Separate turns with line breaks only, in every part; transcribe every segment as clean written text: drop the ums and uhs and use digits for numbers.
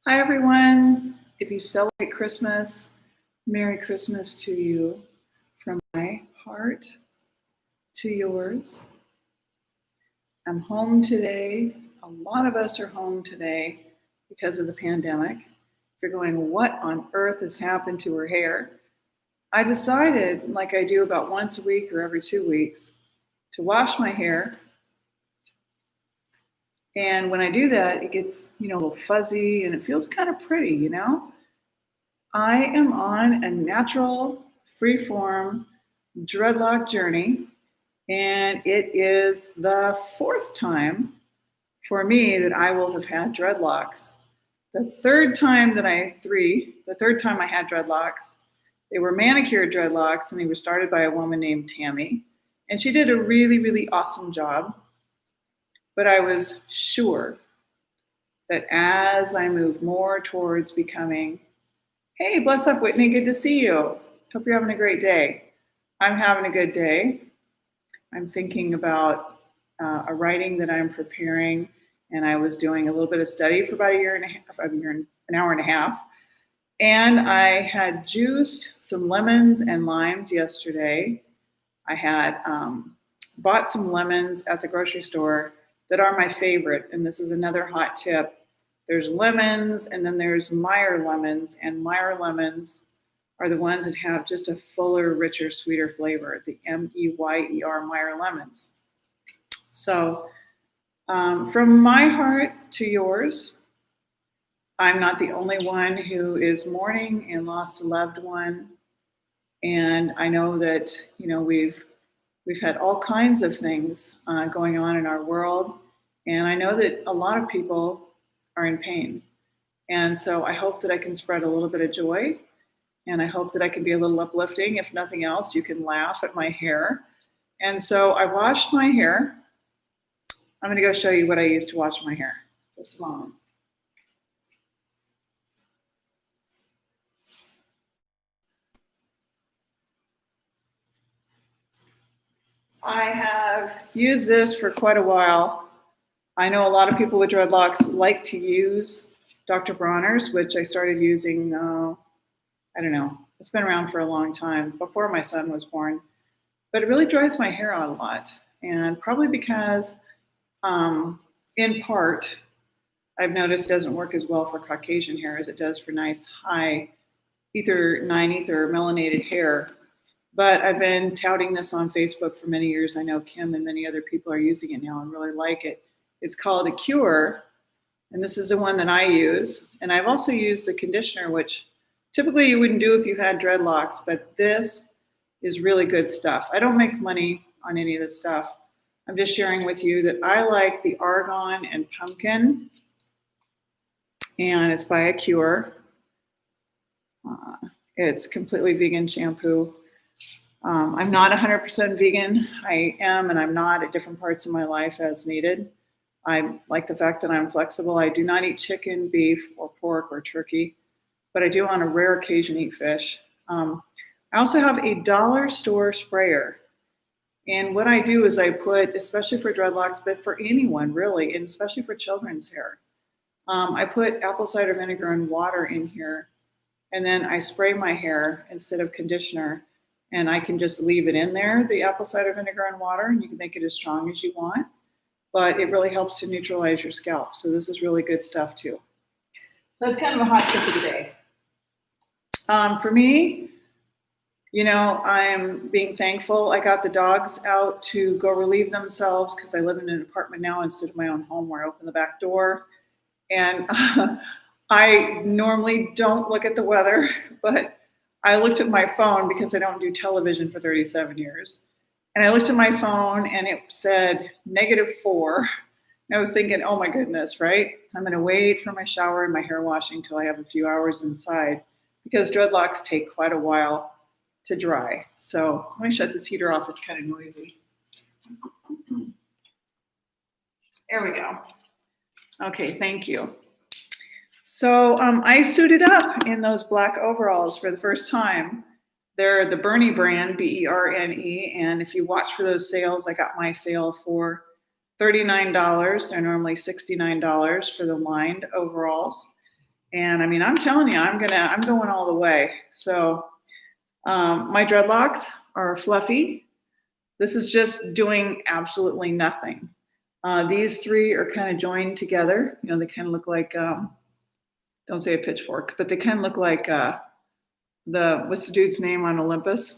Hi, everyone. If you celebrate Christmas, Merry Christmas to you from my heart to yours. I'm home today. A lot of us are home today because of the pandemic. If you're going, what on earth has happened to her hair? I decided, like I do about once a week or every 2 weeks, to wash my hair. And when I do that, it gets, a little fuzzy and it feels kind of pretty, I am on a natural, free-form dreadlock journey, and it is the fourth time for me that I will have had dreadlocks. The third time I had dreadlocks, they were manicured dreadlocks, and they were started by a woman named Tammy, and she did a really, really awesome job. But I was sure that as I move more towards becoming, hey, bless up, Whitney, good to see you. Hope you're having a great day. I'm having a good day. I'm thinking about a writing that I'm preparing, and I was doing a little bit of study for about an hour and a half. And I had juiced some lemons and limes yesterday. I had bought some lemons at the grocery store that are my favorite, and this is another hot tip. There's lemons, and then there's Meyer lemons, and Meyer lemons are the ones that have just a fuller, richer, sweeter flavor, the M-E-Y-E-R, Meyer lemons. So from my heart to yours, I'm not the only one who is mourning and lost a loved one, and I know that, we've had all kinds of things going on in our world, and I know that a lot of people are in pain. And so I hope that I can spread a little bit of joy, and I hope that I can be a little uplifting. If nothing else, you can laugh at my hair. And so I washed my hair. I'm going to go show you what I use to wash my hair. Just a moment. I have used this for quite a while. I know a lot of people with dreadlocks like to use Dr. Bronner's, which I started using, I don't know, it's been around for a long time, before my son was born. But it really dries my hair out a lot. And probably because, in part, I've noticed it doesn't work as well for Caucasian hair as it does for nice, high, either 9 or melanated hair. But I've been touting this on Facebook for many years. I know Kim and many other people are using it now and really like it. It's called Acure, and this is the one that I use. And I've also used the conditioner, which typically you wouldn't do if you had dreadlocks, but this is really good stuff. I don't make money on any of this stuff. I'm just sharing with you that I like the Argan and Pumpkin, and it's by Acure. It's completely vegan shampoo. I'm not 100% vegan. I am and I'm not at different parts of my life as needed. I like the fact that I'm flexible. I do not eat chicken, beef, or pork, or turkey, but I do on a rare occasion eat fish. I also have a dollar store sprayer. And what I do is I put, especially for dreadlocks, but for anyone really, and especially for children's hair, I put apple cider vinegar and water in here, and then I spray my hair instead of conditioner. And I can just leave it in there, the apple cider vinegar and water, and you can make it as strong as you want. But it really helps to neutralize your scalp. So this is really good stuff too. So it's kind of a hot tip of the day. For me, I'm being thankful. I got the dogs out to go relieve themselves because I live in an apartment now instead of my own home where I open the back door. And I normally don't look at the weather, but I looked at my phone because I don't do television for 37 years. And I looked at my phone and it said -4. And I was thinking, oh my goodness, right? I'm going to wait for my shower and my hair washing until I have a few hours inside because dreadlocks take quite a while to dry. So let me shut this heater off. It's kind of noisy. There we go. Okay, thank you. So I suited up in those black overalls for the first time. They're the Bernie brand, B-E-R-N-E, and if you watch for those sales, I got my sale for $39. They're normally $69 for the lined overalls. And I mean, I'm telling you, I'm going all the way. So my dreadlocks are fluffy. This is just doing absolutely nothing. These three are kind of joined together. You know, they kind of look like, don't say a pitchfork, but they kind of look like what's the dude's name on Olympus?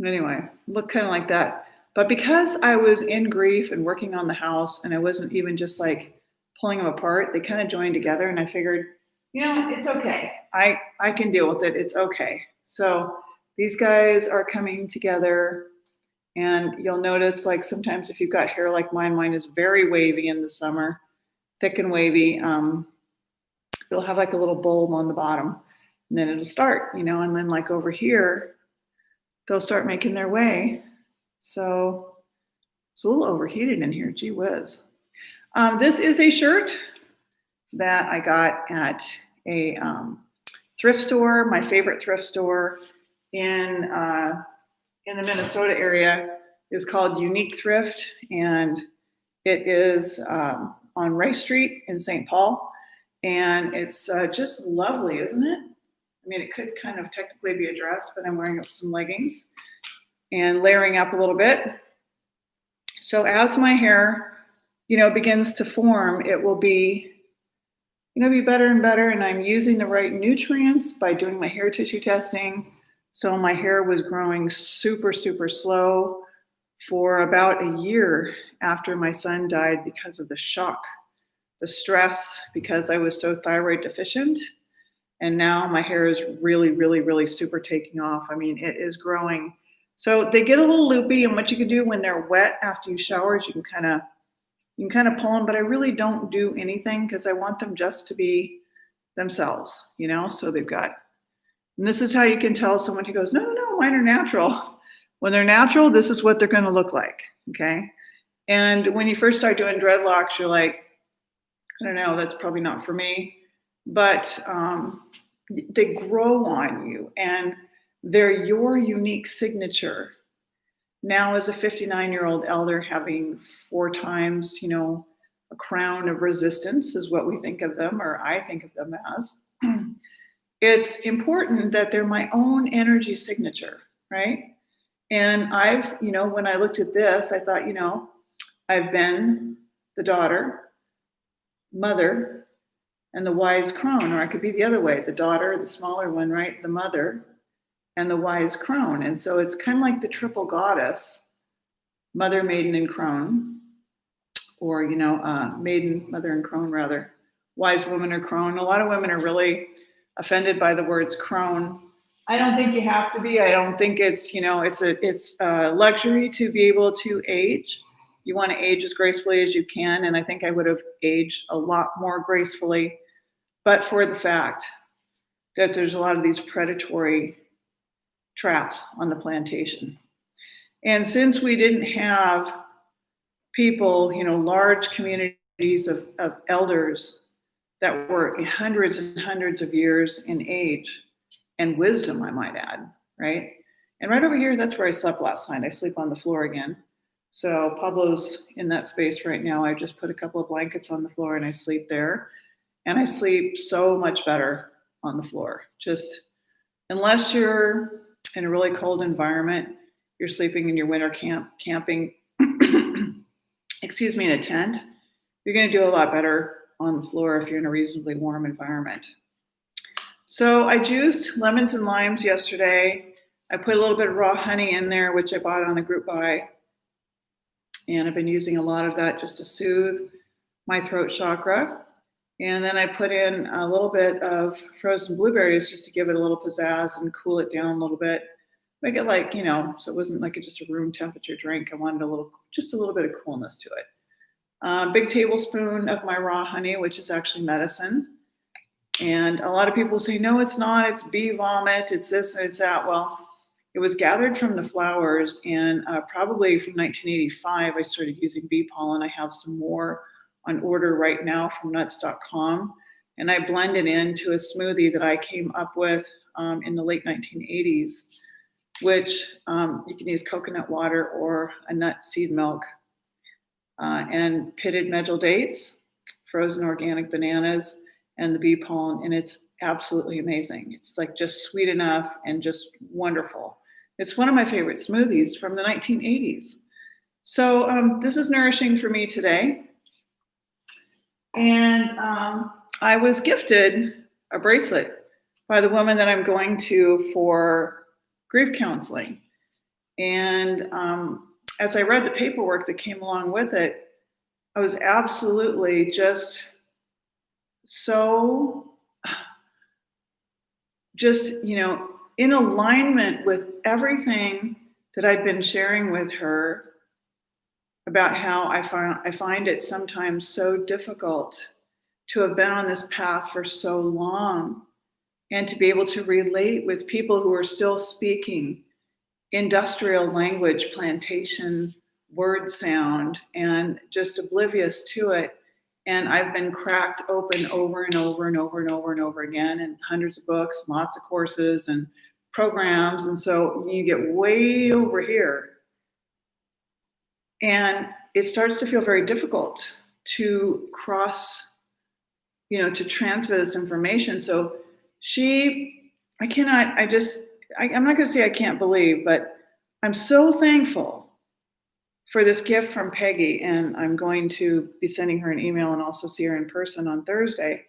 Anyway, look kind of like that. But because I was in grief and working on the house and I wasn't even just like pulling them apart, they kind of joined together and I figured, you know, it's okay. I can deal with it. It's okay. So these guys are coming together and you'll notice like sometimes if you've got hair like mine is very wavy in the summer, thick and wavy. It'll have like a little bulb on the bottom and then it'll start, you know, and then like over here, they'll start making their way. So it's a little overheated in here, gee whiz. This is a shirt that I got at a thrift store, my favorite thrift store in the Minnesota area. Is called Unique Thrift, and it is on Rice Street in St. Paul. And it's just lovely, isn't it? I mean, it could kind of technically be a dress, but I'm wearing some leggings and layering up a little bit. So as my hair, you know, begins to form, it will be, you know, be better and better. And I'm using the right nutrients by doing my hair tissue testing. So my hair was growing super, super slow for about a year after my son died because of the shock, the stress, because I was so thyroid deficient. And now my hair is really, really, really super taking off. I mean, it is growing. So they get a little loopy, and what you can do when they're wet after you shower is you can kind of pull them, but I really don't do anything because I want them just to be themselves, you know? So they've got, and this is how you can tell someone who goes, no, mine are natural. When they're natural, this is what they're going to look like, okay? And when you first start doing dreadlocks, you're like, I don't know, that's probably not for me. But they grow on you and they're your unique signature. Now, as a 59-year-old elder having 4 times, you know, a crown of resistance is what we think of them, or I think of them as. It's important that they're my own energy signature, right? And I've, you know, when I looked at this, I thought, you know, I've been the daughter, mother, and the wise crone, or I could be the other way, the daughter, the smaller one, right? The mother and the wise crone. And so it's kind of like the triple goddess, mother, maiden, and crone, or, you know, maiden, mother, and crone rather, wise woman or crone. A lot of women are really offended by the words crone. I don't think you have to be. I don't think it's, you know, it's a luxury to be able to age. You want to age as gracefully as you can. And I think I would have aged a lot more gracefully, but for the fact that there's a lot of these predatory traps on the plantation. And since we didn't have people, you know, large communities of elders that were hundreds and hundreds of years in age and wisdom, I might add, right? And right over here, that's where I slept last night. I sleep on the floor again. So Pablo's in that space right now. I just put a couple of blankets on the floor and I sleep there. And I sleep so much better on the floor. Just unless you're in a really cold environment, you're sleeping in your winter camping, excuse me, in a tent, you're going to do a lot better on the floor if you're in a reasonably warm environment. So I juiced lemons and limes yesterday. I put a little bit of raw honey in there, which I bought on a group buy. And I've been using a lot of that just to soothe my throat chakra. And then I put in a little bit of frozen blueberries just to give it a little pizzazz and cool it down a little bit. Make it like, you know, so it wasn't like just a room temperature drink. I wanted just a little bit of coolness to it. Big tablespoon of my raw honey, which is actually medicine. And a lot of people say, no, it's not. It's bee vomit. It's this and it's that. Well, it was gathered from the flowers, and probably from 1985, I started using bee pollen. I have some more on order right now from nuts.com, and I blend it into a smoothie that I came up with in the late 1980s, which you can use coconut water or a nut seed milk and pitted medjool dates, frozen organic bananas and the bee pollen, and it's absolutely amazing. It's like just sweet enough and just wonderful. It's one of my favorite smoothies from the 1980s. So this is nourishing for me today. And I was gifted a bracelet by the woman that I'm going to for grief counseling. And as I read the paperwork that came along with it, I was absolutely just so, in alignment with everything that I'd been sharing with her about how I find it sometimes so difficult to have been on this path for so long and to be able to relate with people who are still speaking industrial language, plantation, word sound, and just oblivious to it. And I've been cracked open over and over and over and over and over again, and hundreds of books, lots of courses and programs. And so you get way over here, and it starts to feel very difficult to cross, to transfer this information. So I'm not going to say I can't believe, but I'm so thankful for this gift from Peggy, and I'm going to be sending her an email and also see her in person on Thursday,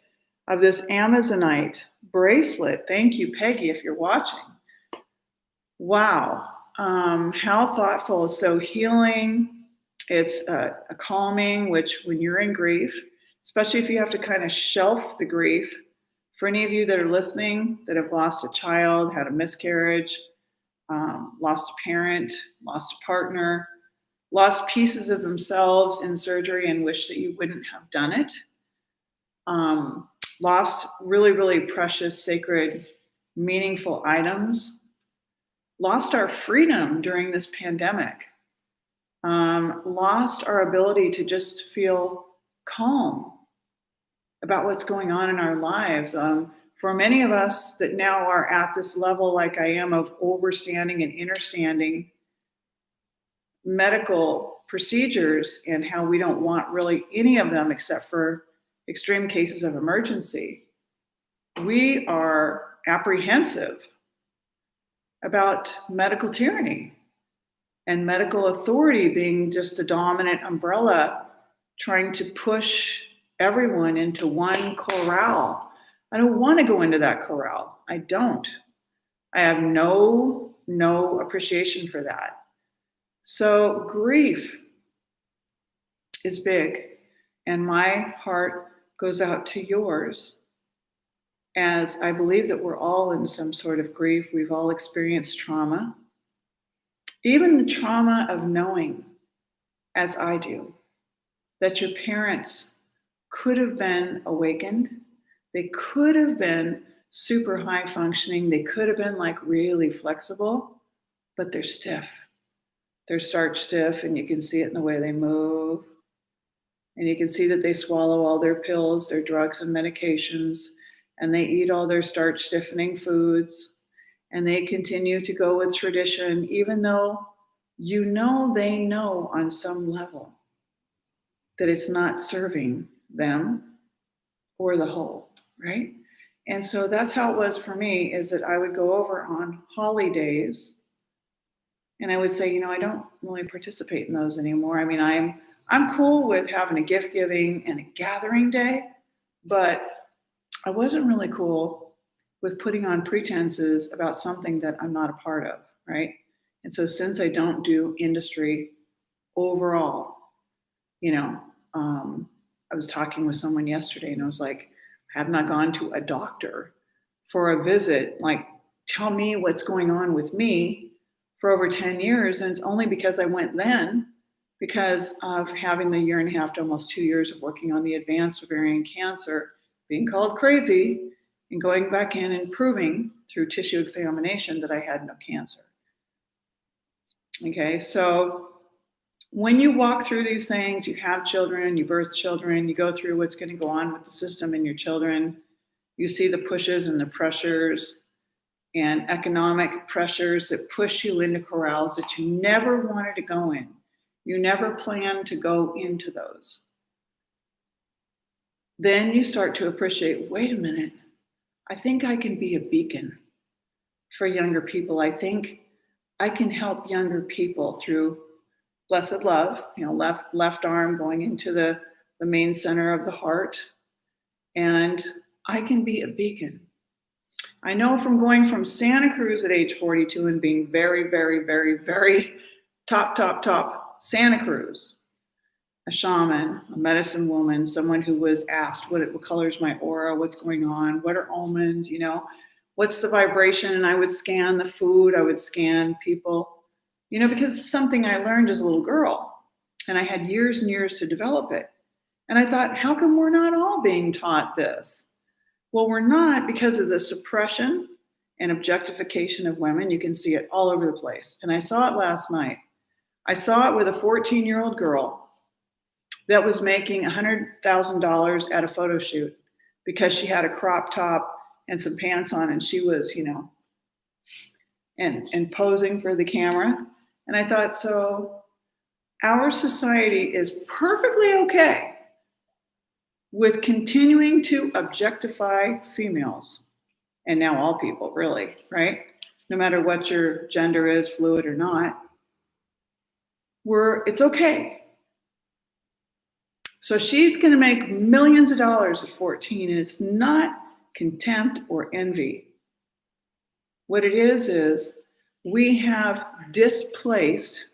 of this Amazonite bracelet. Thank you, Peggy, if you're watching. Wow, how thoughtful. So healing, it's a calming, which when you're in grief, especially if you have to kind of shelf the grief, for any of you that are listening that have lost a child, had a miscarriage, lost a parent, lost a partner, lost pieces of themselves in surgery and wish that you wouldn't have done it, lost really, really precious, sacred, meaningful items, lost our freedom during this pandemic, lost our ability to just feel calm about what's going on in our lives. For many of us that now are at this level, like I am, of overstanding and understanding medical procedures and how we don't want really any of them except for extreme cases of emergency, we are apprehensive about medical tyranny and medical authority being just the dominant umbrella, trying to push everyone into one corral. I don't want to go into that corral. I don't. I have no appreciation for that. So grief is big, and my heart goes out to yours, as I believe that we're all in some sort of grief. We've all experienced trauma, even the trauma of knowing, as I do, that your parents could have been awakened. They could have been super high functioning. They could have been like really flexible, but they're stiff. They're starch stiff, and you can see it in the way they move. And you can see that they swallow all their pills, their drugs and medications, and they eat all their starch stiffening foods. And they continue to go with tradition, even though they know on some level that it's not serving them or the whole, right? And so that's how it was for me, is that I would go over on holidays and I would say, I don't really participate in those anymore. I mean, I'm cool with having a gift giving and a gathering day, but I wasn't really cool with putting on pretenses about something that I'm not a part of, right? And so since I don't do industry overall, I was talking with someone yesterday and I was like, I have not gone to a doctor for a visit, like tell me what's going on with me, for over 10 years. And it's only because I went then, because of having the 1.5 years to almost 2 years of working on the advanced ovarian cancer, being called crazy, and going back in and proving through tissue examination that I had no cancer. Okay, so when you walk through these things, you have children, you birth children, you go through what's going to go on with the system and your children, you see the pushes and the pressures and economic pressures that push you into corrals that you never wanted to go in. You never planned to go into those. then you start to appreciate, wait a minute, I think I can be a beacon for younger people. I think I can help younger people through blessed love, left arm going into the main center of the heart. And I can be a beacon. I know from going from Santa Cruz at age 42 and being very, very, very, very top Santa Cruz, a shaman, a medicine woman, someone who was asked what colors my aura, what's going on, what are almonds, what's the vibration? And I would scan the food, I would scan people, because it's something I learned as a little girl. And I had years and years to develop it. And I thought, how come we're not all being taught this? Well, we're not, because of the suppression and objectification of women. You can see it all over the place. And I saw it last night. I saw it with a 14-year-old girl that was making $100,000 at a photo shoot because she had a crop top and some pants on, and she was, and posing for the camera. And I thought, so our society is perfectly okay with continuing to objectify females, and now all people, really, right? No matter what your gender is, fluid or not, it's okay. So she's going to make millions of dollars at 14, and it's not contempt or envy. What it is we have displaced,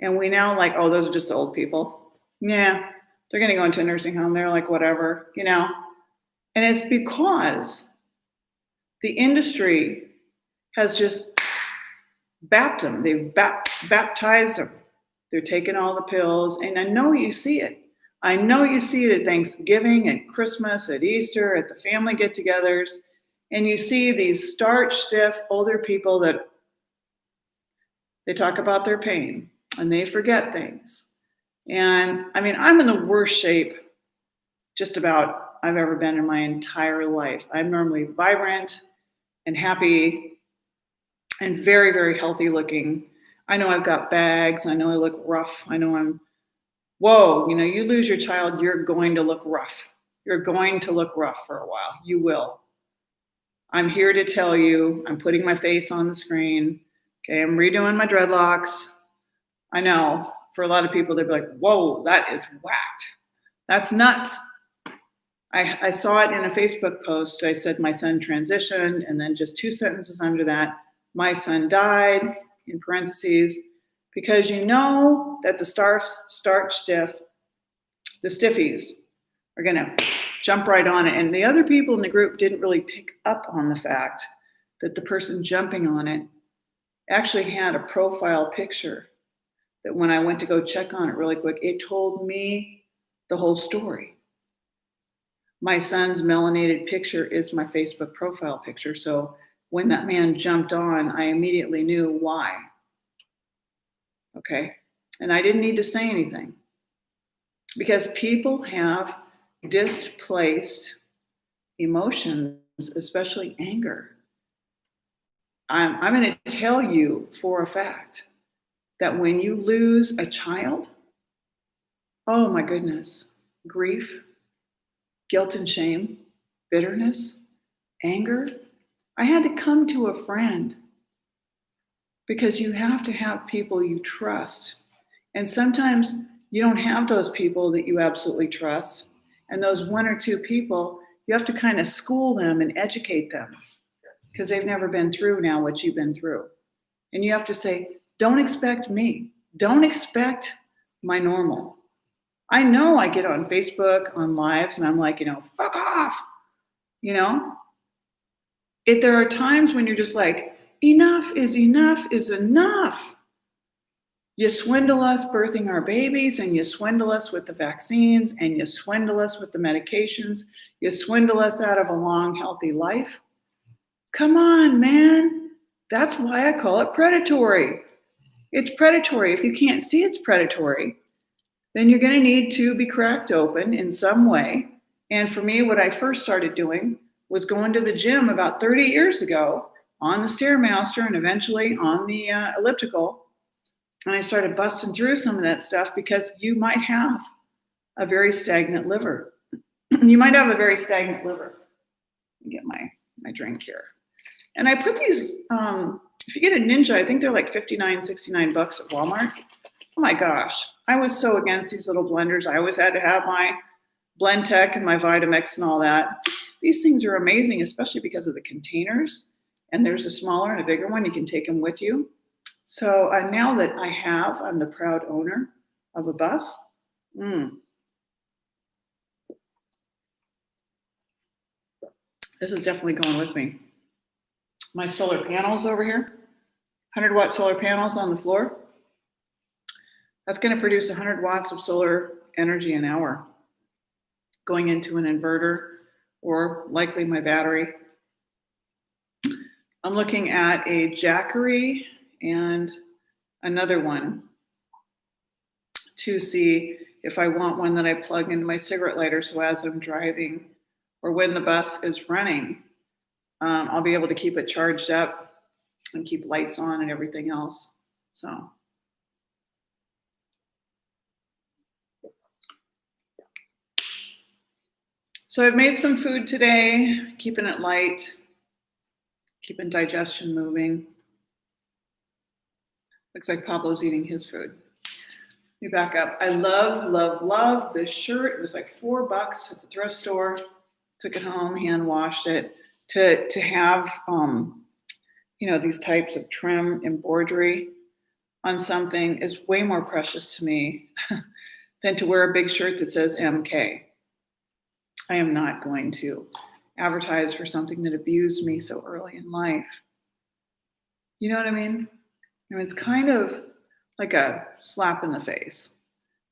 and we now like, oh, those are just old people. Yeah. They're going to go into a nursing home. They're like, whatever, And it's because the industry has just bapped them. They've baptized them. They're taking all the pills. And I know you see it. I know you see it at Thanksgiving, at Christmas, at Easter, at the family get-togethers. And you see these starch-stiff older people that they talk about their pain and they forget things. And I mean, I'm in the worst shape just about I've ever been in my entire life. I'm normally vibrant and happy and very, very healthy looking. I know I've got bags. I know I look rough. I know you lose your child, you're going to look rough. You're going to look rough for a while. You will. I'm here to tell you, I'm putting my face on the screen. Okay, I'm redoing my dreadlocks. I know. For a lot of people, they'd be like, whoa, that is whacked. That's nuts. I saw it in a Facebook post. I said my son transitioned, and then just 2 sentences under that, my son died, in parentheses, because that the starch stiff, the stiffies, are going to jump right on it. And the other people in the group didn't really pick up on the fact that the person jumping on it actually had a profile picture that when I went to go check on it really quick, it told me the whole story. My son's melanated picture is my Facebook profile picture. So when that man jumped on, I immediately knew why. Okay. And I didn't need to say anything because people have displaced emotions, especially anger. I'm going to tell you for a fact that when you lose a child, oh my goodness, grief, guilt and shame, bitterness, anger. I had to come to a friend because you have to have people you trust. And sometimes you don't have those people that you absolutely trust. And those 1 or 2 people, you have to kind of school them and educate them because they've never been through now what you've been through. And you have to say, don't expect me. Don't expect my normal. I know I get on Facebook, on lives, and I'm like, fuck off. There are times when you're just like, enough is enough. You swindle us birthing our babies, and you swindle us with the vaccines, and you swindle us with the medications. You swindle us out of a long, healthy life. Come on, man. That's why I call it predatory. It's predatory. If you can't see it's predatory, then you're going to need to be cracked open in some way. And for me, what I first started doing was going to the gym about 30 years ago on the Stairmaster and eventually on the elliptical. And I started busting through some of that stuff because you might have a very stagnant liver. You might have a very stagnant liver. Get my drink here. And I put these, if you get a Ninja, I think they're like $59, $69 at Walmart. Oh my gosh. I was so against these little blenders. I always had to have my Blend Tech and my Vitamix and all that. These things are amazing, especially because of the containers. And there's a smaller and a bigger one. You can take them with you. So now that I'm the proud owner of a bus. This is definitely going with me. My solar panels over here, 100-watt solar panels on the floor. That's going to produce 100 watts of solar energy an hour going into an inverter or likely my battery. I'm looking at a Jackery and another one to see if I want one that I plug into my cigarette lighter so as I'm driving or when the bus is running, I'll be able to keep it charged up and keep lights on and everything else. So I've made some food today, keeping it light, keeping digestion moving. Looks like Pablo's eating his food. Let me back up. I love this shirt. It was like $4 at the thrift store. Took it home, hand washed it. To have, these types of trim embroidery on something is way more precious to me than to wear a big shirt that says MK. I am not going to advertise for something that abused me so early in life. You know what I mean? It's kind of like a slap in the face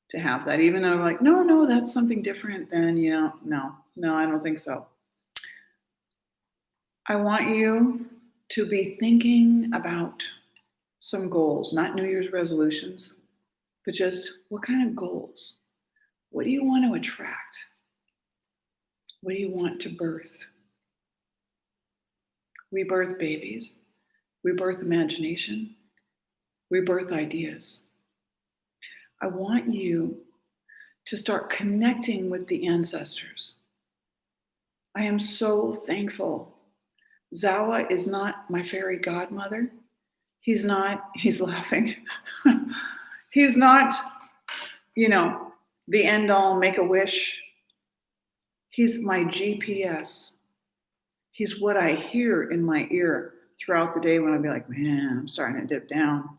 to have that, even though I'm like, no, that's something different than, no, I don't think so. I want you to be thinking about some goals, not New Year's resolutions, but just what kind of goals? What do you want to attract? What do you want to birth? We birth babies. We birth imagination. We birth ideas. I want you to start connecting with the ancestors. I am so thankful. Zahwa is not my fairy godmother. He's laughing. He's not, the end all, make a wish. He's my GPS. He's what I hear in my ear throughout the day when I'll be like, man, I'm starting to dip down.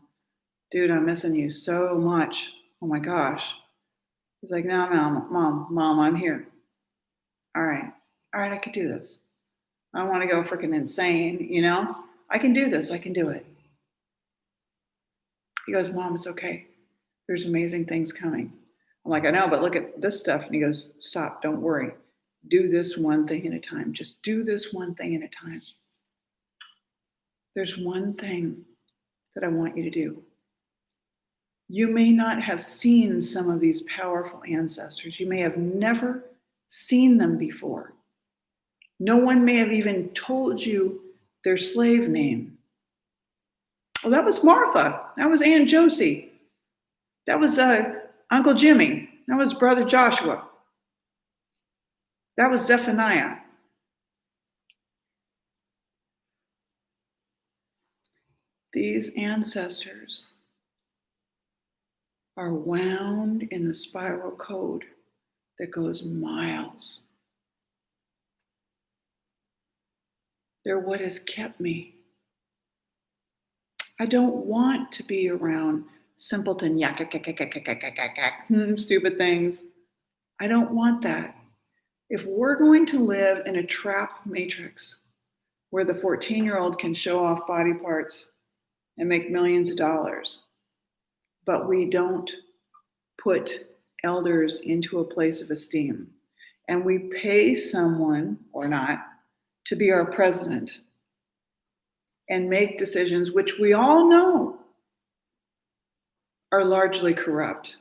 Dude, I'm missing you so much. Oh my gosh. He's like, no, mom, I'm here. All right, I can do this. I don't want to go freaking insane, I can do this, I can do it. He goes, Mom, it's okay. There's amazing things coming. I'm like, I know, but look at this stuff. And he goes, stop, don't worry. Do this one thing at a time. Just do this one thing at a time. There's one thing that I want you to do. You may not have seen some of these powerful ancestors. You may have never seen them before. No one may have even told you their slave name. Well, that was Martha. That was Aunt Josie. That was Uncle Jimmy. That was Brother Joshua. That was Zephaniah. These ancestors are wound in the spiral code that goes miles. They're what has kept me. I don't want to be around simpleton, stupid things. I don't want that. If we're going to live in a trap matrix where the 14-year-old can show off body parts and make millions of dollars, but we don't put elders into a place of esteem, and we pay someone or not to be our president and make decisions which we all know are largely corrupt.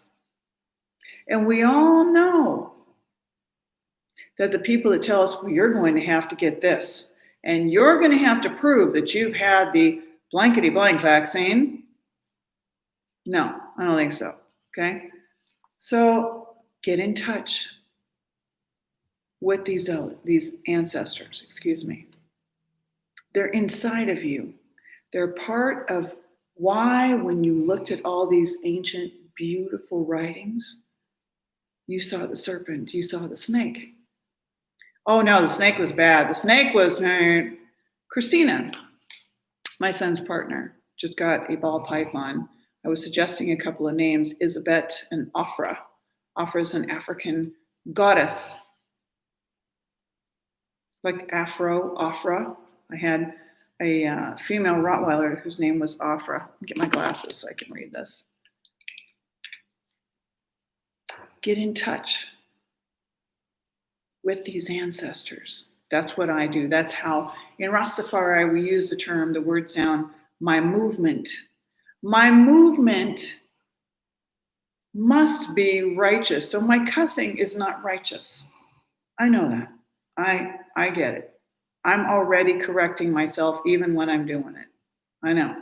And we all know that the people that tell us, well, you're going to have to get this, and you're going to have to prove that you've had the blankety blank vaccine. No, I don't think so. Okay. So get in touch with these ancestors, excuse me. They're inside of you. They're part of why, when you looked at all these ancient, beautiful writings, you saw the serpent, you saw the snake. Oh no, the snake was bad. The snake was Christina, my son's partner, just got a ball python. I was suggesting a couple of names, Isabet and Afra. Afra is an African goddess, like Afra. I had a female Rottweiler whose name was Afra. Let me get my glasses so I can read this. Get in touch with these ancestors. That's what I do. That's how, in Rastafari, we use the word sound, my movement. My movement must be righteous. So my cussing is not righteous. I know that. I get it. I'm already correcting myself even when I'm doing it. I know.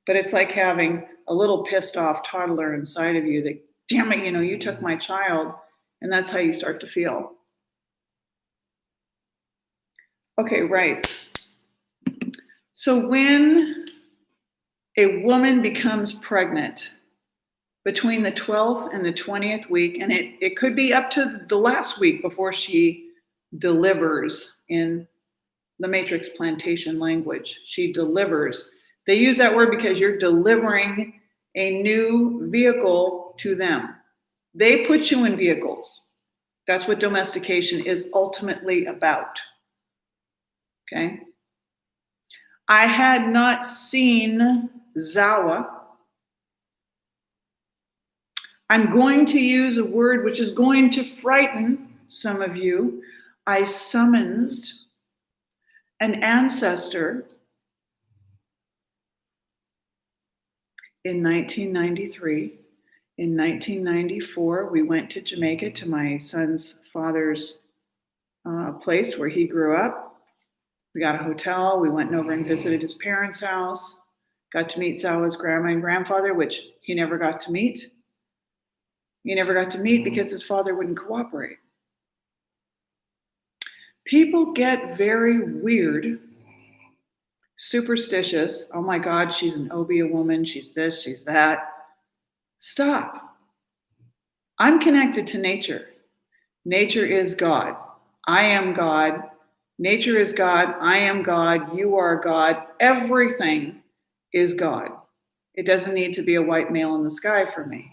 But it's like having a little pissed off toddler inside of you that, damn it, you took my child, and that's how you start to feel. Okay, right. So when a woman becomes pregnant between the 12th and the 20th week, and it could be up to the last week before she delivers in the matrix plantation language, she delivers. They use that word because you're delivering a new vehicle to them. They put you in vehicles. That's what domestication is ultimately about. Okay. I had not seen Zahwa. I'm going to use a word which is going to frighten some of you. I summoned an ancestor in 1993. In 1994, we went to Jamaica to my son's father's place where he grew up. We got a hotel. We went over and visited his parents' house. Got to meet Zahwa's grandma and grandfather, which he never got to meet. He never got to meet because his father wouldn't cooperate. People get very weird, superstitious. Oh my God, she's an Obia woman. She's this, she's that. Stop. I'm connected to nature. Nature is God. I am God. Nature is God. I am God. You are God. Everything is God. It doesn't need to be a white male in the sky for me.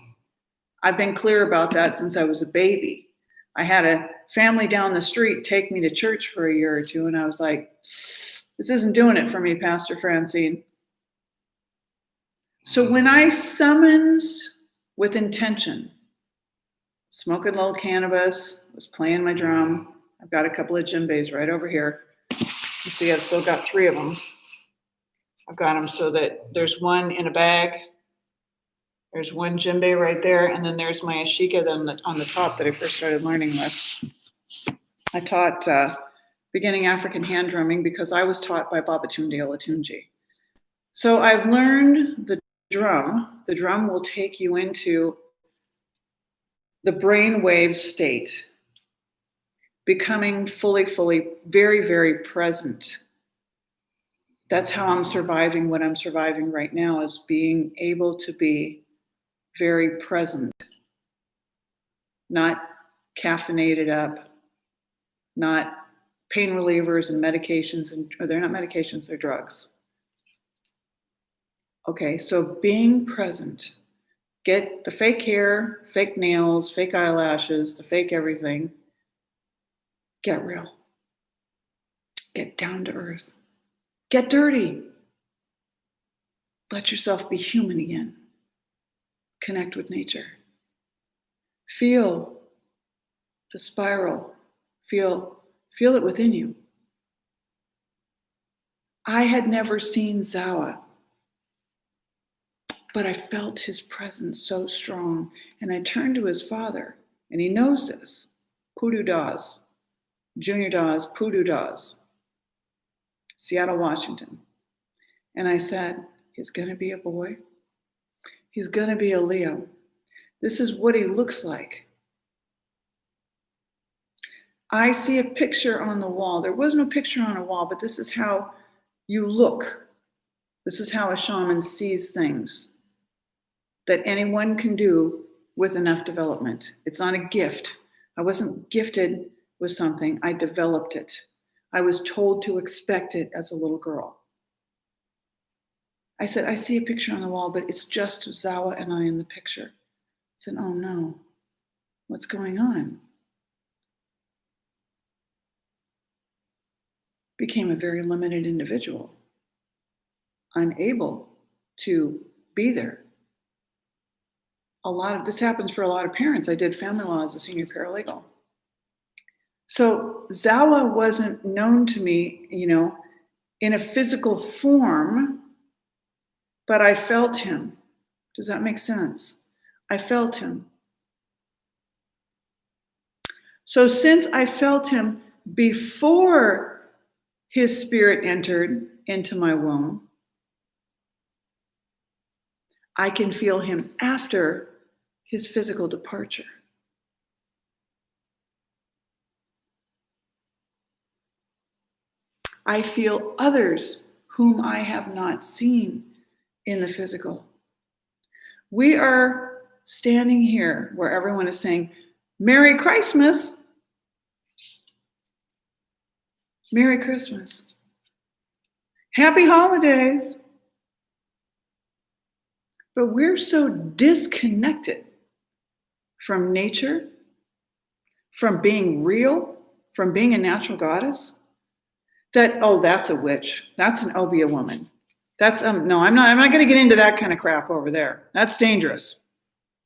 I've been clear about that since I was a baby. I had a family down the street take me to church for a year or two, and I was like, this isn't doing it for me, Pastor Francine. So when I summons with intention, smoking a little cannabis, was playing my drum. I've got a couple of djembes right over here. You see, I've still got 3 of them. I've got them so that there's one in a bag. There's one djembe right there, and then there's my ashika on the top that I first started learning with. I taught beginning African hand drumming because I was taught by Babatunde Olatunji. So I've learned the drum. The drum will take you into the brainwave state, becoming fully, very, very present. That's how I'm surviving what I'm surviving right now, is being able to be very present, not caffeinated up, not pain relievers and medications, or they're not medications, they're drugs. Okay, so being present. Get the fake hair, fake nails, fake eyelashes, the fake everything. Get real. Get down to earth. Get dirty. Let yourself be human again. Connect with nature. Feel the spiral. Feel it within you. I had never seen Zahwa, but I felt his presence so strong. And I turned to his father, and he knows this. Pudu Das, Junior Das, Pudu Das, Seattle, Washington. And I said, he's going to be a boy. He's going to be a Leo. This is what he looks like. I see a picture on the wall. There was no picture on a wall, but this is how you look. This is how a shaman sees things that anyone can do with enough development. It's not a gift. I wasn't gifted with something. I developed it. I was told to expect it as a little girl. I said, I see a picture on the wall, but it's just Zahwa and I in the picture. I said, oh no, what's going on? Became a very limited individual, unable to be there. This happens for a lot of parents. I did family law as a senior paralegal. So Zahwa wasn't known to me, in a physical form, but I felt him. Does that make sense? I felt him. So since I felt him before his spirit entered into my womb, I can feel him after his physical departure. I feel others whom I have not seen in the physical. We are standing here where everyone is saying, Merry Christmas. Merry Christmas. Happy holidays. But we're so disconnected from nature, from being real, from being a natural goddess, that, oh, that's a witch. That's an Obeah woman. That's, no, I'm not going to get into that kind of crap over there. That's dangerous.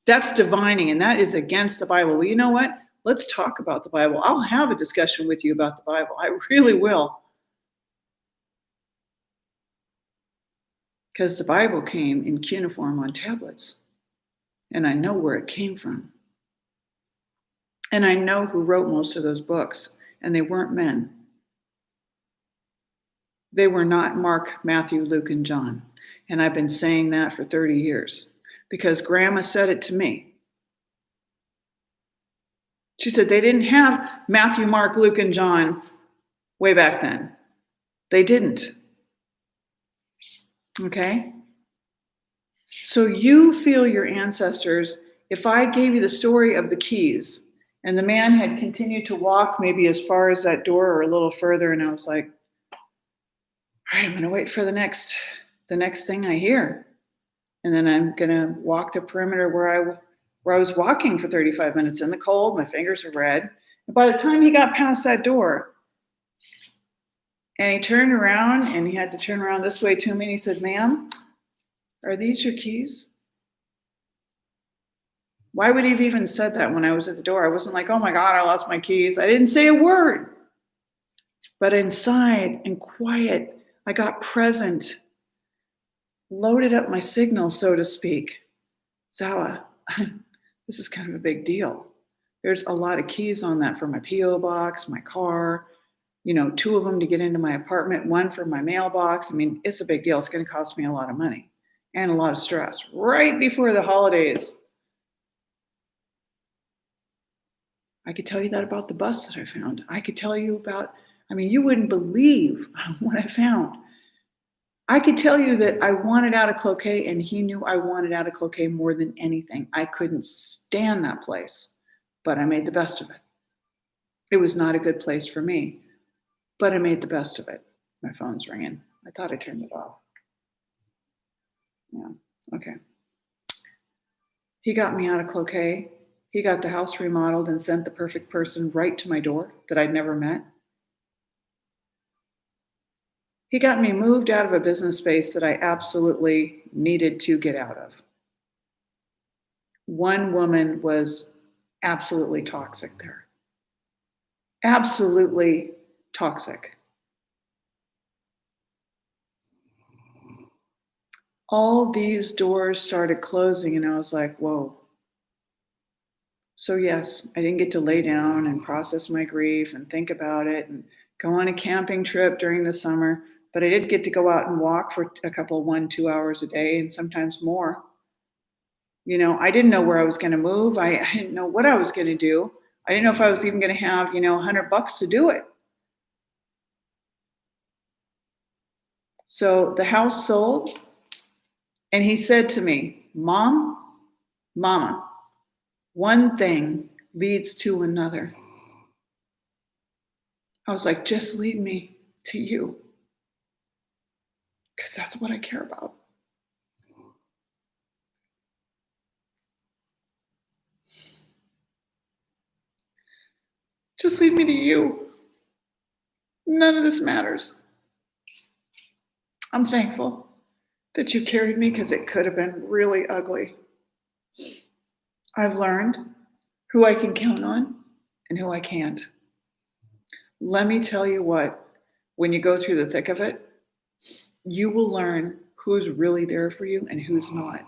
That's divining, and that is against the Bible. Well, you know what? Let's talk about the Bible. I'll have a discussion with you about the Bible. I really will. Because the Bible came in cuneiform on tablets. And I know where it came from. And I know who wrote most of those books. And they weren't men. They were not Mark, Matthew, Luke, and John. And I've been saying that for 30 years. Because Grandma said it to me. She said they didn't have Matthew, Mark, Luke, and John way back then. They didn't. Okay? So you feel your ancestors. If I gave you the story of the keys, and the man had continued to walk maybe as far as that door or a little further, and I was like, all right, I'm going to wait for the next thing I hear. And then I'm going to walk the perimeter where I was walking for 35 minutes in the cold. My fingers are red. And by the time he got past that door, and he turned around, and he had to turn around this way to me, and he said, ma'am, are these your keys? Why would he have even said that when I was at the door? I wasn't like, oh my God, I lost my keys. I didn't say a word. But inside and quiet, I got present, loaded up my signal, so to speak. Zahwa, this is kind of a big deal. There's a lot of keys on that for my P.O. box, my car, 2 of them to get into my apartment, 1 for my mailbox. I mean, it's a big deal. It's going to cost me a lot of money and a lot of stress right before the holidays. I could tell you that about the bus that I found. I could tell you about, you wouldn't believe what I found. I could tell you that I wanted out of Cloquet, and he knew I wanted out of Cloquet more than anything. I couldn't stand that place, but I made the best of it. It was not a good place for me, but I made the best of it. My phone's ringing. I thought I turned it off. Yeah, okay. He got me out of Cloquet. He got the house remodeled and sent the perfect person right to my door that I'd never met. He got me moved out of a business space that I absolutely needed to get out of. One woman was absolutely toxic there. Absolutely toxic. All these doors started closing, and I was like, whoa. So yes, I didn't get to lay down and process my grief and think about it and go on a camping trip during the summer, but I did get to go out and walk for a couple, 1-2 hours a day, and sometimes more. I didn't know where I was going to move. I didn't know what I was going to do. I didn't know if I was even going to have, $100 to do it. So the house sold, and he said to me, Mama, one thing leads to another. I was like, just lead me to you, because that's what I care about. Just lead me to you. None of this matters. I'm thankful that you carried me, because it could have been really ugly. I've learned who I can count on and who I can't. Let me tell you what, when you go through the thick of it, you will learn who's really there for you and who's not.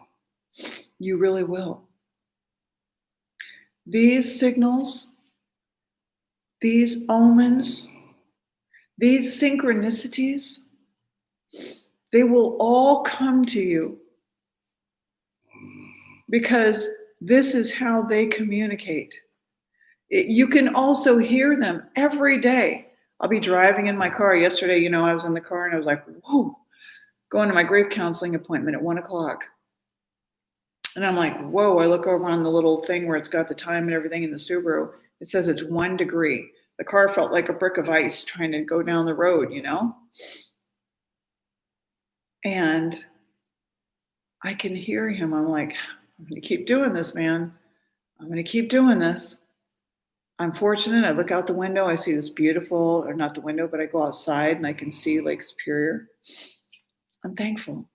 You really will. These signals, these omens, these synchronicities, they will all come to you, because this is how they communicate. You can also hear them every day. I'll be driving in my car. Yesterday, I was in the car and I was like, whoa, going to my grief counseling appointment at 1:00. And I'm like, whoa, I look over on the little thing where it's got the time and everything in the Subaru. It says it's 1 degree. The car felt like a brick of ice trying to go down the road, And I can hear him. I'm like, I'm going to keep doing this, man. I'm going to keep doing this. I'm fortunate. I look out the window. I see this beautiful, or not the window, but I go outside and I can see Lake Superior. I'm thankful.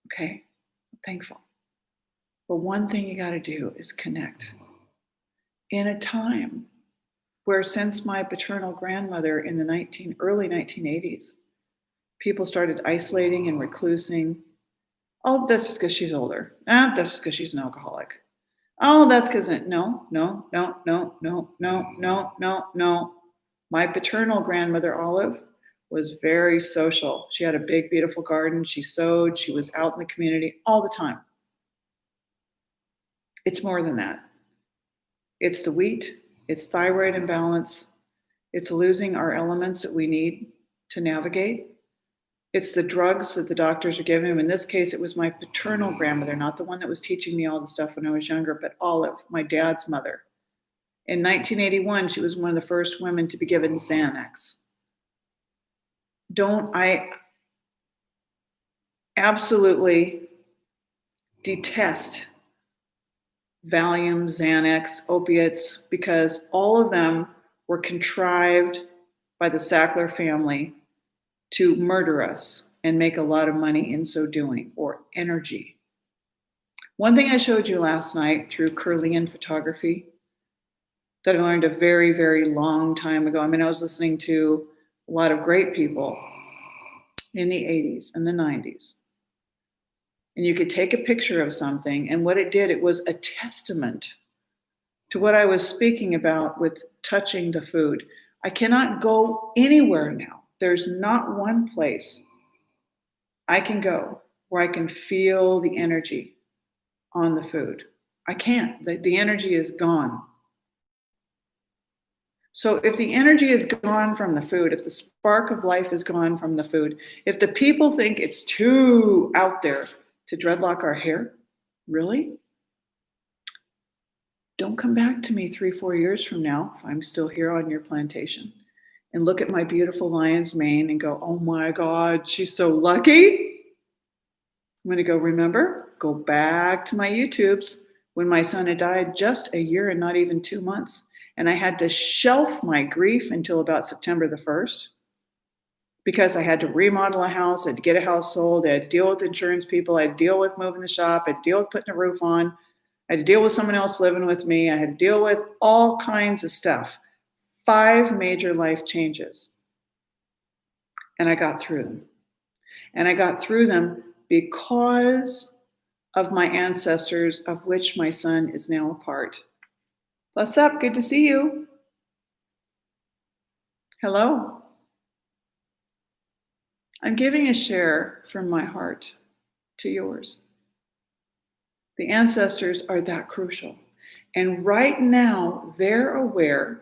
Okay? I'm thankful. But one thing you got to do is connect. In a time where, since my paternal grandmother in the early 1980s, people started isolating and reclusing. Oh, that's just because she's older. That's just because she's an alcoholic. Oh, that's because no. My paternal grandmother, Olive, was very social. She had a big, beautiful garden. She sewed. She was out in the community all the time. It's more than that. It's the wheat. It's thyroid imbalance. It's losing our elements that we need to navigate. It's the drugs that the doctors are giving him. In this case, it was my paternal grandmother, not the one that was teaching me all the stuff when I was younger, but Olive, my dad's mother. In 1981, she was one of the first women to be given Xanax. I absolutely detest Valium, Xanax, opiates, because all of them were contrived by the Sackler family to murder us and make a lot of money in so doing, or energy. One thing I showed you last night through Curlian photography that I learned a very, very long time ago. I was listening to a lot of great people in the 80s and the 90s. And you could take a picture of something, and what it did, it was a testament to what I was speaking about with touching the food. I cannot go anywhere now. There's not one place I can go where I can feel the energy on the food. I can't. The energy is gone. So if the energy is gone from the food, if the spark of life is gone from the food, if the people think it's too out there to dreadlock our hair, really? Don't come back to me 3-4 years from now, if I'm still here on your plantation, and look at my beautiful lion's mane and go, oh my God, she's so lucky. I'm going to go, remember, go back to my YouTubes when my son had died just a year and not even 2 months. And I had to shelf my grief until about September the 1st, because I had to remodel a house, I had to get a house sold, I had to deal with insurance people, I had to deal with moving the shop, I had to deal with putting a roof on, I had to deal with someone else living with me, I had to deal with all kinds of stuff. 5 major life changes. And I got through them. And I got through them because of my ancestors, of which my son is now a part. What's up? Good to see you. Hello. I'm giving a share from my heart to yours. The ancestors are that crucial. And right now, they're aware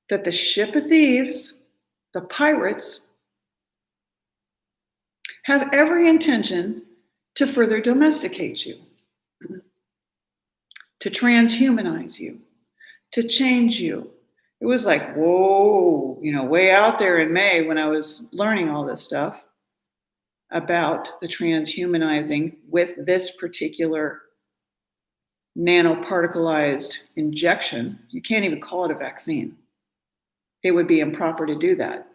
that the ship of thieves, the pirates, have every intention to further domesticate you, to transhumanize you, to change you. It was like, whoa, way out there in May when I was learning all this stuff about the transhumanizing with this particular nanoparticleized injection. You can't even call it a vaccine. It would be improper to do that.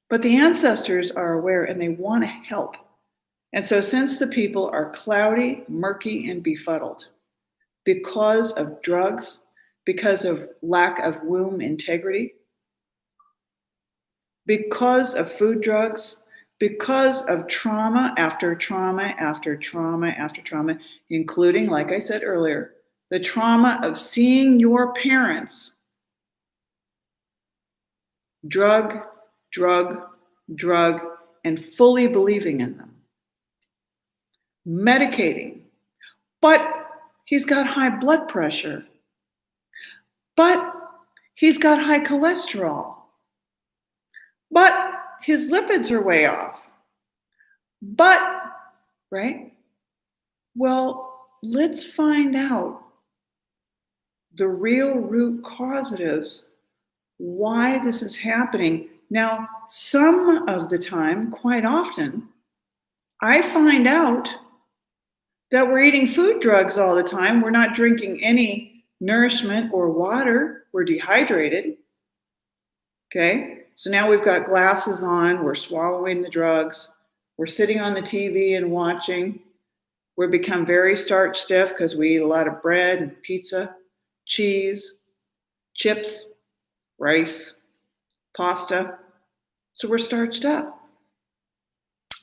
But the ancestors are aware and they want to help. And so since the people are cloudy, murky, and befuddled because of drugs, because of lack of womb integrity, because of food drugs, because of trauma after trauma after trauma after trauma, including, like I said earlier, the trauma of seeing your parents drug, and fully believing in them. Medicating. But he's got high blood pressure. But he's got high cholesterol. But his lipids are way off. But, right? Well, let's find out the real root causatives, why this is happening. Now, some of the time, quite often, I find out that we're eating food drugs all the time. We're not drinking any nourishment or water. We're dehydrated. Okay? So now we've got glasses on. We're swallowing the drugs. We're sitting on the TV and watching. We've become very starch stiff because we eat a lot of bread and pizza, cheese, chips, rice, pasta. So we're starched up.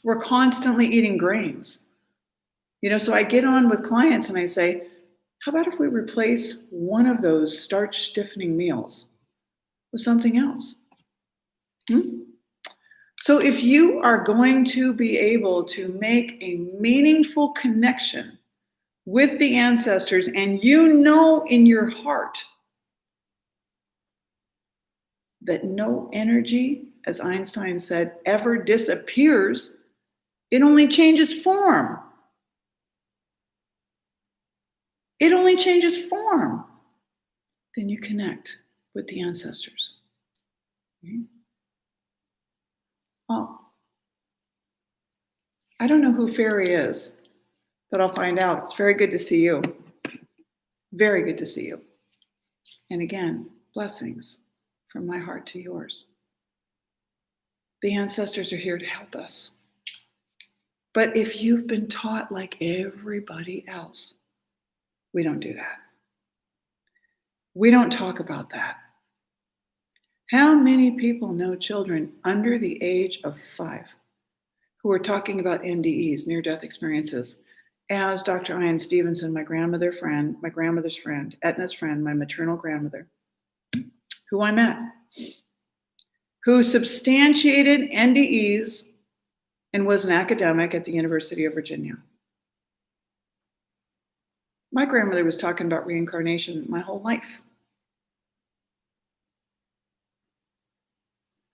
We're constantly eating grains. So I get on with clients and I say, how about if we replace one of those starch stiffening meals with something else? So if you are going to be able to make a meaningful connection with the ancestors, and in your heart that no energy, as Einstein said, ever disappears, it only changes form. It only changes form. Then you connect with the ancestors. Oh, I don't know who Fairy is, but I'll find out. It's very good to see you. Very good to see you. And again, blessings from my heart to yours. The ancestors are here to help us. But if you've been taught like everybody else, we don't do that. We don't talk about that. How many people know children under the age of 5 who are talking about NDEs, near-death experiences, as Dr. Ian Stevenson, my grandmother's friend, Etna's friend, my maternal grandmother, who I met, who substantiated NDEs and was an academic at the University of Virginia. My grandmother was talking about reincarnation my whole life.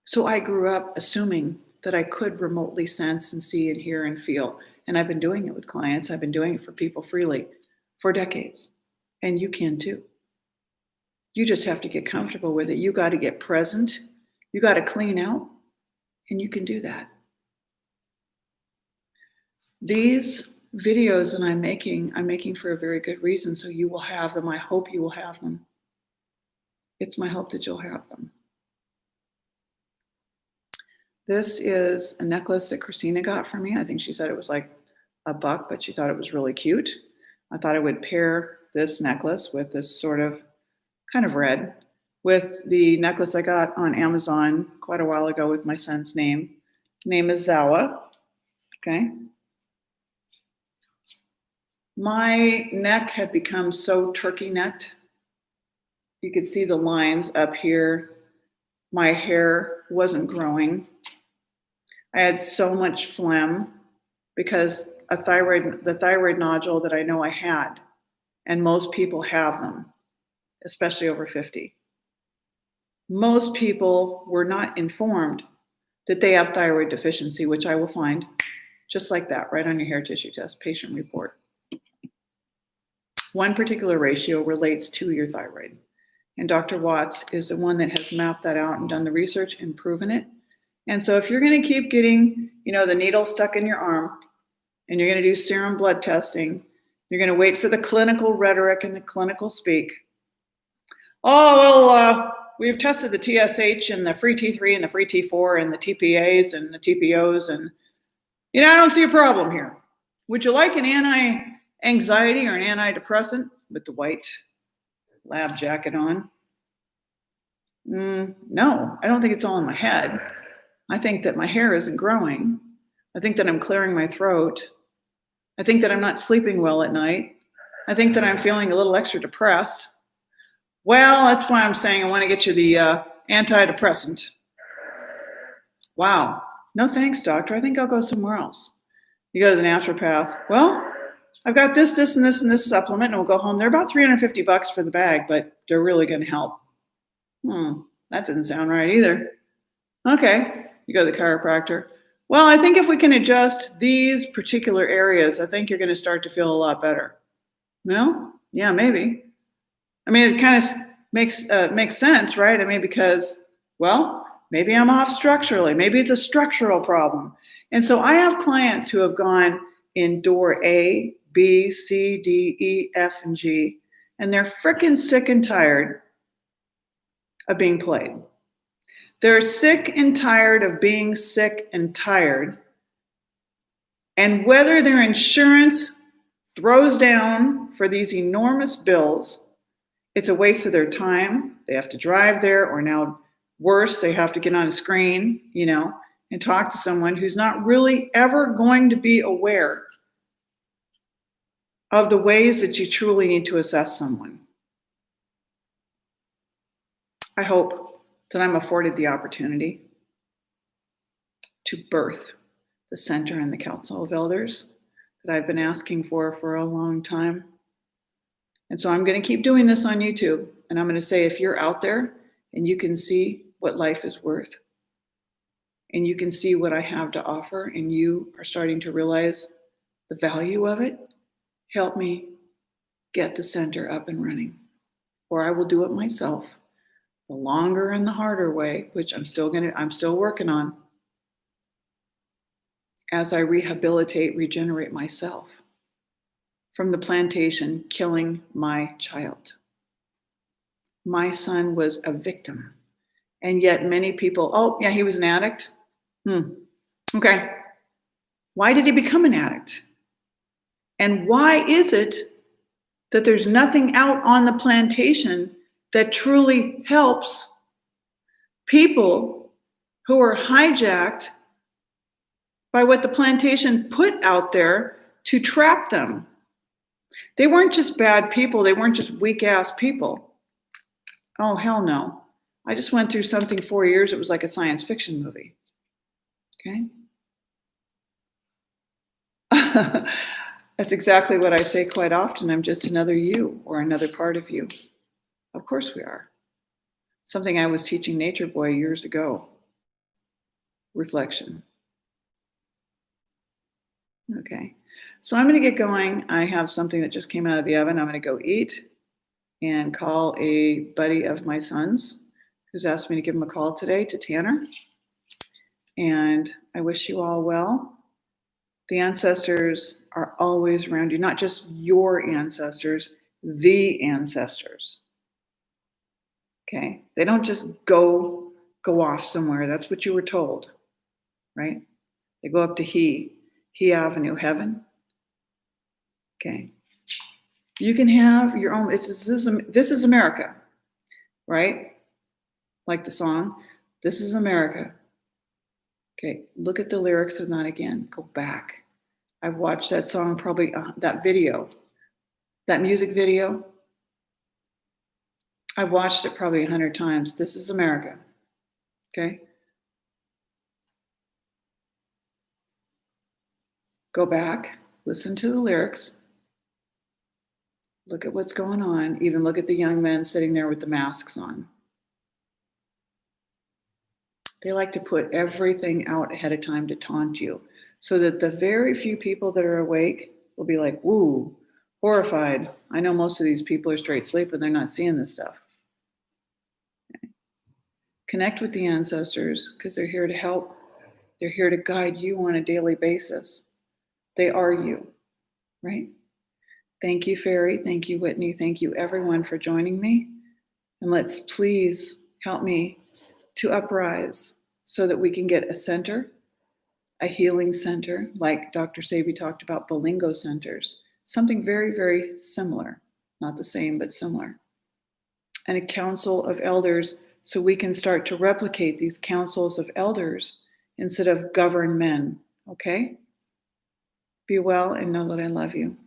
So I grew up assuming that I could remotely sense and see and hear and feel. And I've been doing it with clients. I've been doing it for people freely for decades. And you can too. You just have to get comfortable with it. You got to get present. You got to clean out. And you can do that. These videos that I'm making for a very good reason. So you will have them. I hope you will have them. It's my hope that you'll have them. This is a necklace that Christina got for me. I think she said it was like $1, but she thought it was really cute. I thought I would pair this necklace with this sort of kind of red with the necklace I got on Amazon quite a while ago with my son's name. Name is Zahwa. Okay. My neck had become so turkey necked. You could see the lines up here. My hair wasn't growing. I had so much phlegm because the thyroid nodule that I know I had And most people have them, especially over 50. Most people were not informed that they have thyroid deficiency, which I will find just like that, right on your hair tissue test, patient report. One particular ratio relates to your thyroid. And Dr. Watts is the one that has mapped that out and done the research and proven it. And so if you're going to keep getting, the needle stuck in your arm, and you're going to do serum blood testing, you're going to wait for the clinical rhetoric and the clinical speak. Oh, well, we've tested the TSH and the free T3 and the free T4 and the TPAs and the TPOs, and I don't see a problem here. Would you like an anti-anxiety or an antidepressant with the white lab jacket on? No, I don't think it's all in my head. I think that my hair isn't growing. I think that I'm clearing my throat. I think that I'm not sleeping well at night. I think that I'm feeling a little extra depressed. Well, that's why I'm saying I want to get you the antidepressant. Wow. No thanks, doctor. I think I'll go somewhere else. You go to the naturopath. Well, I've got this, and this supplement, and we'll go home. They're about $350 for the bag, but they're really going to help. That doesn't sound right either. Okay. You go to the chiropractor. Well, I think if we can adjust these particular areas, I think you're going to start to feel a lot better. No? Yeah, maybe. I mean, it kind of makes sense, right? I mean, because, well, maybe I'm off structurally. Maybe it's a structural problem. And so I have clients who have gone in door A, B, C, D, E, F, and G, and they're freaking sick and tired of being played. They're sick and tired of being sick and tired. And whether their insurance throws down for these enormous bills, it's a waste of their time. They have to drive there, or now worse, they have to get on a screen, and talk to someone who's not really ever going to be aware of the ways that you truly need to assess someone. I hope that I'm afforded the opportunity to birth the center and the Council of Elders that I've been asking for a long time. And so I'm going to keep doing this on YouTube. And I'm going to say, if you're out there and you can see what life is worth, and you can see what I have to offer, and you are starting to realize the value of it, help me get the center up and running. Or I will do it myself, the longer and the harder way, which I'm still working on, as I regenerate myself from the plantation killing my child. My son was a victim. And yet many people, oh yeah, he was an addict. Okay. Why did he become an addict? And why is it that there's nothing out on the plantation that truly helps people who are hijacked by what the plantation put out there to trap them? They weren't just bad people. They weren't just weak-ass people. Oh, hell no. I just went through something 4 years. It was like a science fiction movie. Okay? That's exactly what I say quite often. I'm just another you, or another part of you. Of course we are. Something I was teaching Nature Boy years ago. Reflection. Okay. So I'm going to get going. I have something that just came out of the oven. I'm going to go eat and call a buddy of my son's who's asked me to give him a call today, to Tanner. And I wish you all well. The ancestors are always around you, not just your ancestors, the ancestors. Okay? They don't just go off somewhere. That's what you were told, right? They go up to He Avenue, heaven. Okay. You can have your own, this is America, right? Like the song, this is America. Okay, look at the lyrics of that again. Go back. I've watched that song probably, that video, that music video. I've watched it probably 100 times. This is America. Okay? Go back, listen to the lyrics. Look at what's going on. Even look at the young men sitting there with the masks on. They like to put everything out ahead of time to taunt you, so that the very few people that are awake will be like, woo, horrified. I know most of these people are straight sleeping. They're not seeing this stuff. Okay. Connect with the ancestors because they're here to help. They're here to guide you on a daily basis. They are you, right? Thank you, Fairy. Thank you, Whitney. Thank you, everyone, for joining me. And let's please help me to uprise so that we can get a center, a healing center, like Dr. Sabi talked about, Bolingo centers, something very, very similar, not the same, but similar. And a council of elders so we can start to replicate these councils of elders instead of govern men, okay? Be well and know that I love you.